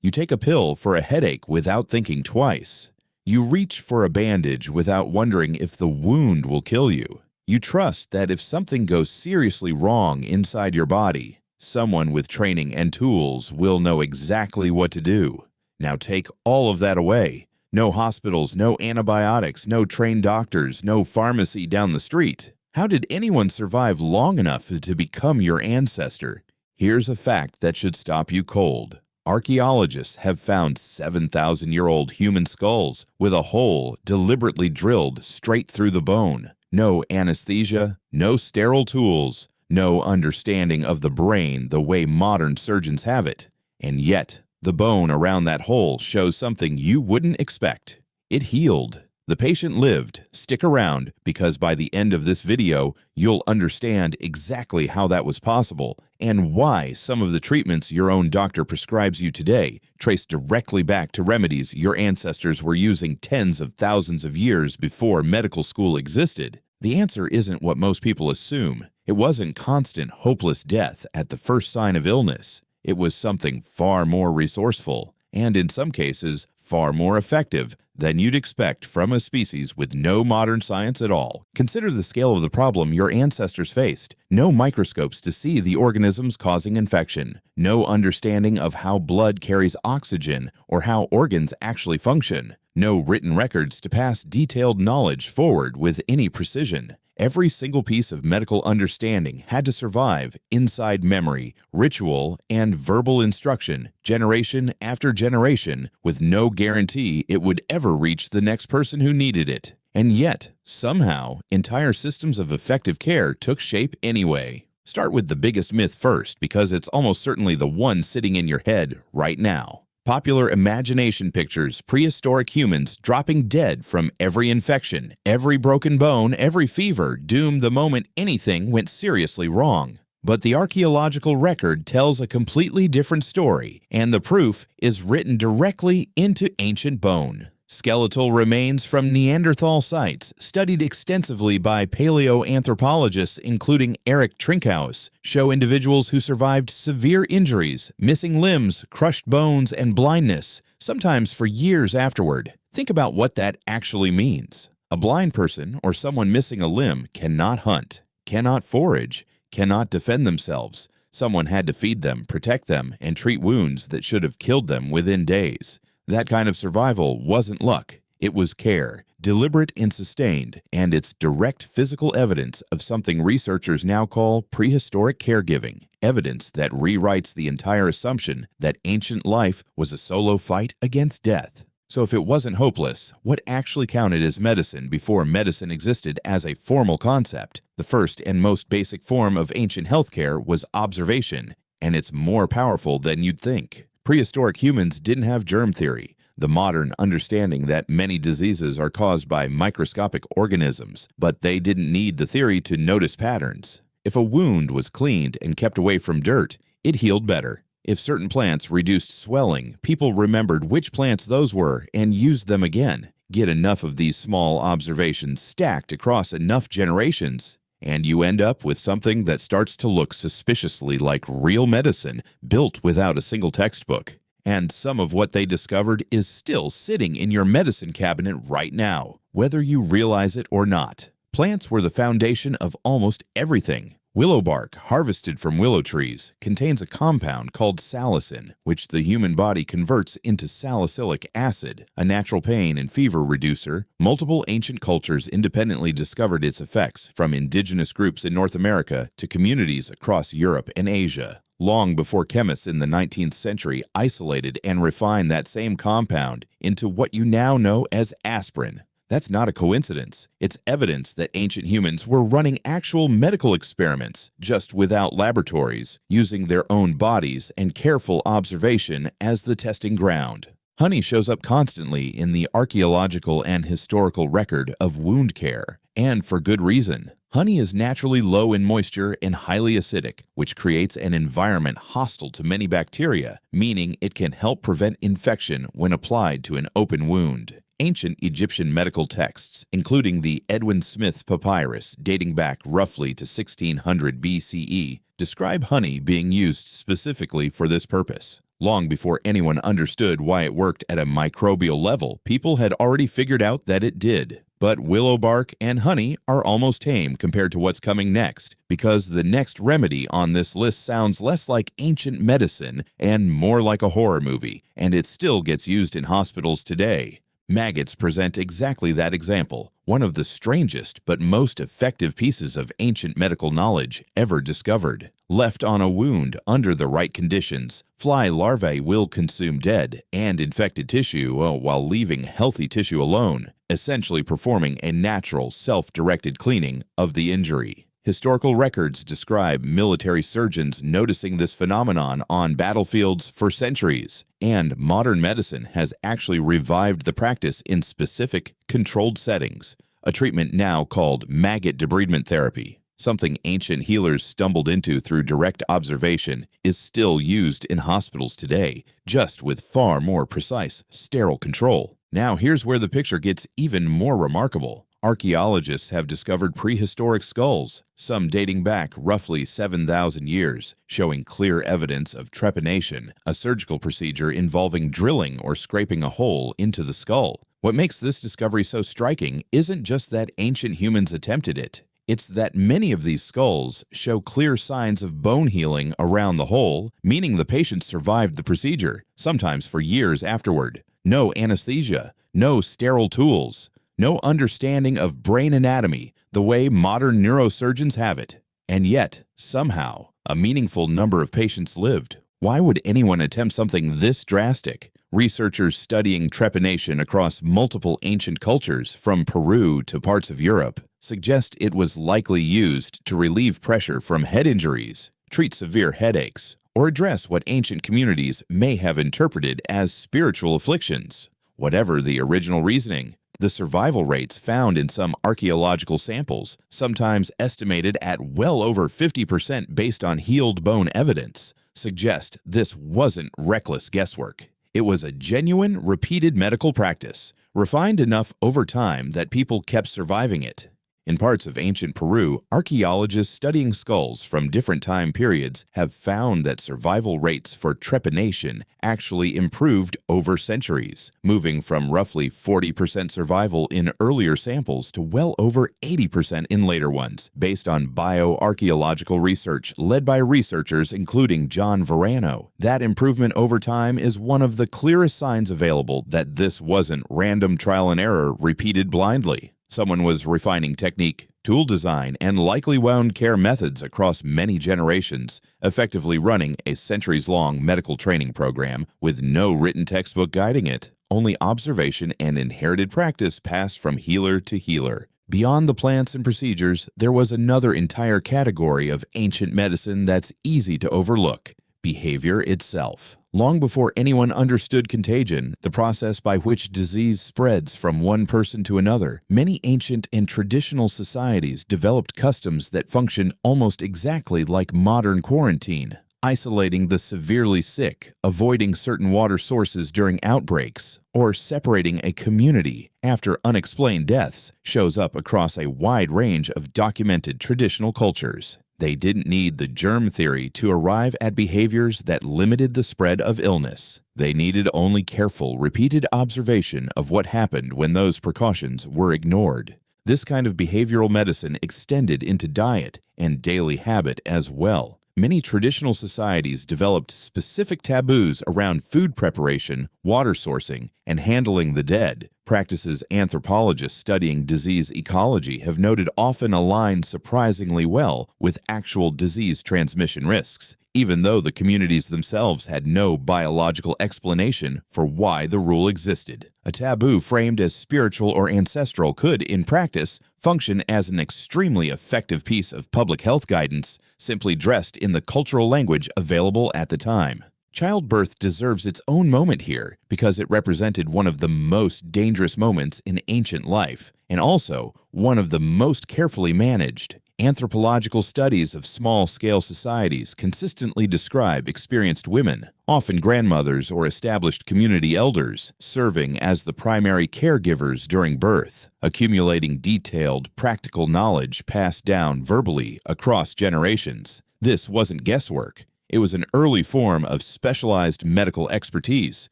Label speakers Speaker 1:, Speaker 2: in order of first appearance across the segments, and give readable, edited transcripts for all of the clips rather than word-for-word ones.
Speaker 1: You take a pill for a headache without thinking twice. You reach for a bandage without wondering if the wound will kill you. You trust that if something goes seriously wrong inside your body, someone with training and tools will know exactly what to do. Now take all of that away. No hospitals, no antibiotics, no trained doctors, no pharmacy down the street. How did anyone survive long enough to become your ancestor? Here's a fact that should stop you cold. Archaeologists have found 7,000-year-old human skulls with a hole deliberately drilled straight through the bone. No anesthesia, no sterile tools, no understanding of the brain the way modern surgeons have it. And yet, the bone around that hole shows something you wouldn't expect. It healed. The patient lived. Stick around, because by the end of this video, you'll understand exactly how that was possible and why some of the treatments your own doctor prescribes you today trace directly back to remedies your ancestors were using tens of thousands of years before medical school existed. The answer isn't what most people assume. It wasn't constant, hopeless death at the first sign of illness. It was something far more resourceful, and in some cases, far more effective than you'd expect from a species with no modern science at all. Consider the scale of the problem your ancestors faced. No microscopes to see the organisms causing infection. No understanding of how blood carries oxygen or how organs actually function. No written records to pass detailed knowledge forward with any precision. Every single piece of medical understanding had to survive inside memory, ritual, and verbal instruction, generation after generation, with no guarantee it would ever reach the next person who needed it. And yet, somehow, entire systems of effective care took shape anyway. Start with the biggest myth first, because it's almost certainly the one sitting in your head right now. Popular imagination pictures prehistoric humans dropping dead from every infection, every broken bone, every fever, doomed the moment anything went seriously wrong. But the archaeological record tells a completely different story, and the proof is written directly into ancient bone. Skeletal remains from Neanderthal sites, studied extensively by paleoanthropologists including Eric Trinkhaus, show individuals who survived severe injuries, missing limbs, crushed bones, and blindness, sometimes for years afterward. Think about what that actually means. A blind person or someone missing a limb cannot hunt, cannot forage, cannot defend themselves. Someone had to feed them, protect them, and treat wounds that should have killed them within days. That kind of survival wasn't luck. It was care, deliberate and sustained, and it's direct physical evidence of something researchers now call prehistoric caregiving, evidence that rewrites the entire assumption that ancient life was a solo fight against death. So if it wasn't hopeless, what actually counted as medicine before medicine existed as a formal concept? The first and most basic form of ancient healthcare was observation, and it's more powerful than you'd think. Prehistoric humans didn't have germ theory, the modern understanding that many diseases are caused by microscopic organisms, but they didn't need the theory to notice patterns. If a wound was cleaned and kept away from dirt, it healed better. If certain plants reduced swelling, people remembered which plants those were and used them again. Get enough of these small observations stacked across enough generations, and you end up with something that starts to look suspiciously like real medicine built without a single textbook. And some of what they discovered is still sitting in your medicine cabinet right now, whether you realize it or not. Plants were the foundation of almost everything. Willow bark, harvested from willow trees, contains a compound called salicin, which the human body converts into salicylic acid, a natural pain and fever reducer. Multiple ancient cultures independently discovered its effects, from indigenous groups in North America to communities across Europe and Asia. Long before chemists in the 19th century isolated and refined that same compound into what you now know as aspirin. That's not a coincidence. It's evidence that ancient humans were running actual medical experiments, just without laboratories, using their own bodies and careful observation as the testing ground. Honey shows up constantly in the archaeological and historical record of wound care, and for good reason. Honey is naturally low in moisture and highly acidic, which creates an environment hostile to many bacteria, meaning it can help prevent infection when applied to an open wound. Ancient Egyptian medical texts, including the Edwin Smith Papyrus dating back roughly to 1600 BCE, describe honey being used specifically for this purpose. Long before anyone understood why it worked at a microbial level, people had already figured out that it did. But willow bark and honey are almost tame compared to what's coming next, because the next remedy on this list sounds less like ancient medicine and more like a horror movie, and it still gets used in hospitals today. Maggots present exactly that example, one of the strangest but most effective pieces of ancient medical knowledge ever discovered. Left on a wound under the right conditions, fly larvae will consume dead and infected tissue while leaving healthy tissue alone, essentially performing a natural, self-directed cleaning of the injury. Historical records describe military surgeons noticing this phenomenon on battlefields for centuries, and modern medicine has actually revived the practice in specific, controlled settings, a treatment now called maggot debridement therapy. Something ancient healers stumbled into through direct observation is still used in hospitals today, just with far more precise, sterile control. Now here's where the picture gets even more remarkable. Archaeologists have discovered prehistoric skulls, some dating back roughly 7,000 years, showing clear evidence of trepanation, a surgical procedure involving drilling or scraping a hole into the skull. What makes this discovery so striking isn't just that ancient humans attempted it. It's that many of these skulls show clear signs of bone healing around the hole, meaning the patient survived the procedure, sometimes for years afterward. No anesthesia, no sterile tools, no understanding of brain anatomy the way modern neurosurgeons have it. And yet, somehow, a meaningful number of patients lived. Why would anyone attempt something this drastic? Researchers studying trepanation across multiple ancient cultures, from Peru to parts of Europe, suggest it was likely used to relieve pressure from head injuries, treat severe headaches, or address what ancient communities may have interpreted as spiritual afflictions. Whatever the original reasoning, the survival rates found in some archaeological samples, sometimes estimated at well over 50% based on healed bone evidence, suggest this wasn't reckless guesswork. It was a genuine, repeated medical practice, refined enough over time that people kept surviving it. In parts of ancient Peru, archaeologists studying skulls from different time periods have found that survival rates for trepanation actually improved over centuries, moving from roughly 40% survival in earlier samples to well over 80% in later ones, based on bioarchaeological research led by researchers including John Verano. That improvement over time is one of the clearest signs available that this wasn't random trial and error repeated blindly. Someone was refining technique, tool design, and likely wound care methods across many generations, effectively running a centuries-long medical training program with no written textbook guiding it, only observation and inherited practice passed from healer to healer. Beyond the plants and procedures, there was another entire category of ancient medicine that's easy to overlook: behavior itself. Long before anyone understood contagion, the process by which disease spreads from one person to another, many ancient and traditional societies developed customs that function almost exactly like modern quarantine, isolating the severely sick, avoiding certain water sources during outbreaks, or separating a community after unexplained deaths shows up across a wide range of documented traditional cultures. They didn't need the germ theory to arrive at behaviors that limited the spread of illness. They needed only careful, repeated observation of what happened when those precautions were ignored. This kind of behavioral medicine extended into diet and daily habit as well. Many traditional societies developed specific taboos around food preparation, water sourcing, and handling the dead. Practices anthropologists studying disease ecology have noted often align surprisingly well with actual disease transmission risks, even though the communities themselves had no biological explanation for why the rule existed. A taboo framed as spiritual or ancestral could, in practice, function as an extremely effective piece of public health guidance, simply dressed in the cultural language available at the time. Childbirth deserves its own moment here because it represented one of the most dangerous moments in ancient life, and also one of the most carefully managed. Anthropological studies of small-scale societies consistently describe experienced women, often grandmothers or established community elders, serving as the primary caregivers during birth, accumulating detailed, practical knowledge passed down verbally across generations. This wasn't guesswork. It was an early form of specialized medical expertise,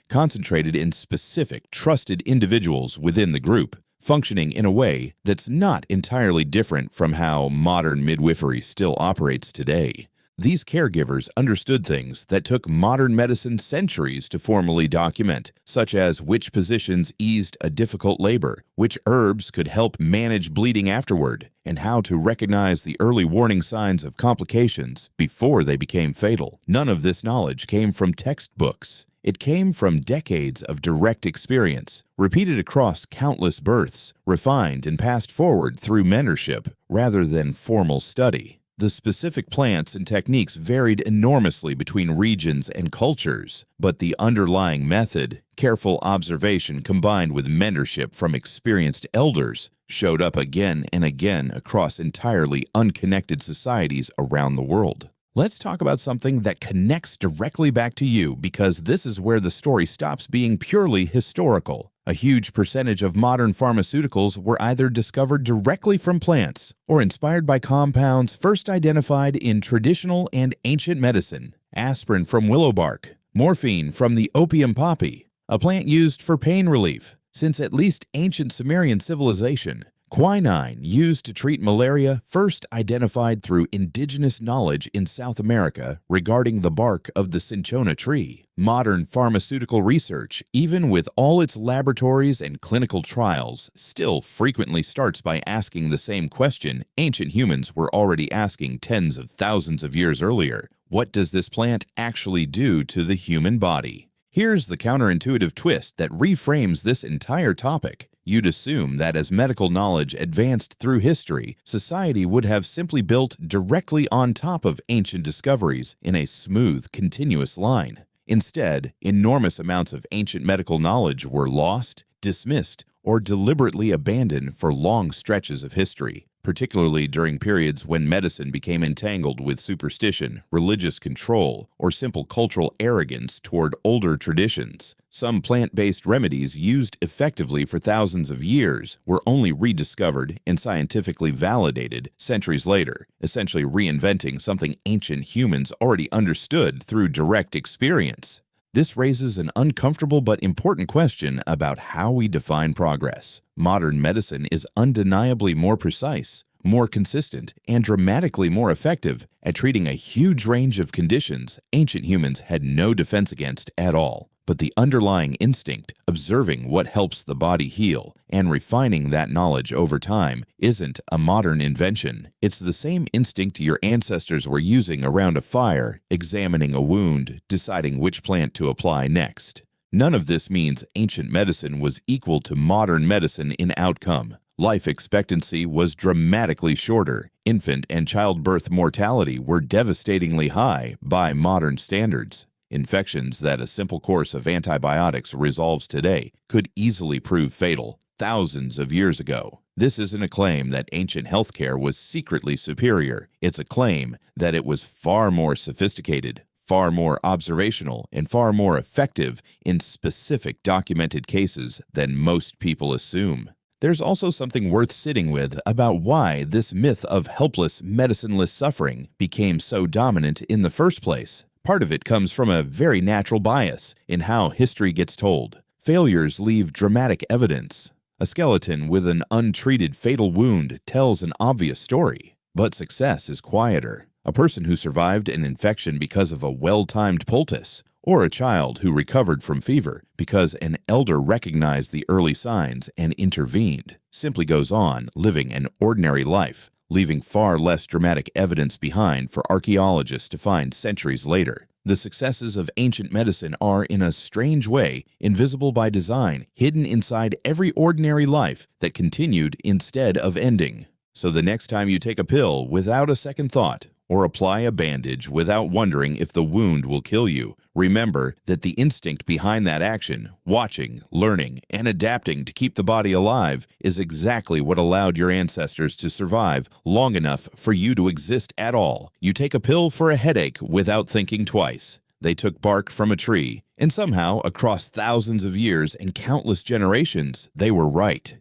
Speaker 1: concentrated in specific, trusted individuals within the group, functioning in a way that's not entirely different from how modern midwifery still operates today. These caregivers understood things that took modern medicine centuries to formally document, such as which positions eased a difficult labor, which herbs could help manage bleeding afterward, and how to recognize the early warning signs of complications before they became fatal. None of this knowledge came from textbooks. It came from decades of direct experience, repeated across countless births, refined and passed forward through mentorship rather than formal study. The specific plants and techniques varied enormously between regions and cultures, but the underlying method, careful observation combined with mentorship from experienced elders, showed up again and again across entirely unconnected societies around the world. Let's talk about something that connects directly back to you, because this is where the story stops being purely historical. A huge percentage of modern pharmaceuticals were either discovered directly from plants or inspired by compounds first identified in traditional and ancient medicine. Aspirin from willow bark, morphine from the opium poppy, a plant used for pain relief since at least ancient Sumerian civilization. Quinine, used to treat malaria, first identified through indigenous knowledge in South America regarding the bark of the cinchona tree. Modern pharmaceutical research, even with all its laboratories and clinical trials, still frequently starts by asking the same question ancient humans were already asking tens of thousands of years earlier. What does this plant actually do to the human body? Here's the counterintuitive twist that reframes this entire topic. You'd assume that as medical knowledge advanced through history, society would have simply built directly on top of ancient discoveries in a smooth, continuous line. Instead, enormous amounts of ancient medical knowledge were lost, dismissed, or deliberately abandoned for long stretches of history, particularly during periods when medicine became entangled with superstition, religious control, or simple cultural arrogance toward older traditions. Some plant-based remedies used effectively for thousands of years were only rediscovered and scientifically validated centuries later, essentially reinventing something ancient humans already understood through direct experience. This raises an uncomfortable but important question about how we define progress. Modern medicine is undeniably more precise, more consistent, and dramatically more effective at treating a huge range of conditions ancient humans had no defense against at all. But the underlying instinct, observing what helps the body heal and refining that knowledge over time, isn't a modern invention. It's the same instinct your ancestors were using around a fire, examining a wound, deciding which plant to apply next. None of this means ancient medicine was equal to modern medicine in outcome. Life expectancy was dramatically shorter. Infant and childbirth mortality were devastatingly high by modern standards. Infections that a simple course of antibiotics resolves today could easily prove fatal thousands of years ago. This isn't a claim that ancient healthcare was secretly superior. It's a claim that it was far more sophisticated, far more observational, and far more effective in specific documented cases than most people assume. There's also something worth sitting with about why this myth of helpless, medicineless suffering became so dominant in the first place. Part of it comes from a very natural bias in how history gets told. Failures leave dramatic evidence. A skeleton with an untreated fatal wound tells an obvious story, but success is quieter. A person who survived an infection because of a well-timed poultice, or a child who recovered from fever because an elder recognized the early signs and intervened, simply goes on living an ordinary life, leaving far less dramatic evidence behind for archaeologists to find centuries later. The successes of ancient medicine are, in a strange way, invisible by design, hidden inside every ordinary life that continued instead of ending. So the next time you take a pill without a second thought, or apply a bandage without wondering if the wound will kill you, remember that the instinct behind that action, watching, learning, and adapting to keep the body alive, is exactly what allowed your ancestors to survive long enough for you to exist at all. You take a pill for a headache without thinking twice. They took bark from a tree, and somehow, across thousands of years and countless generations, they were right.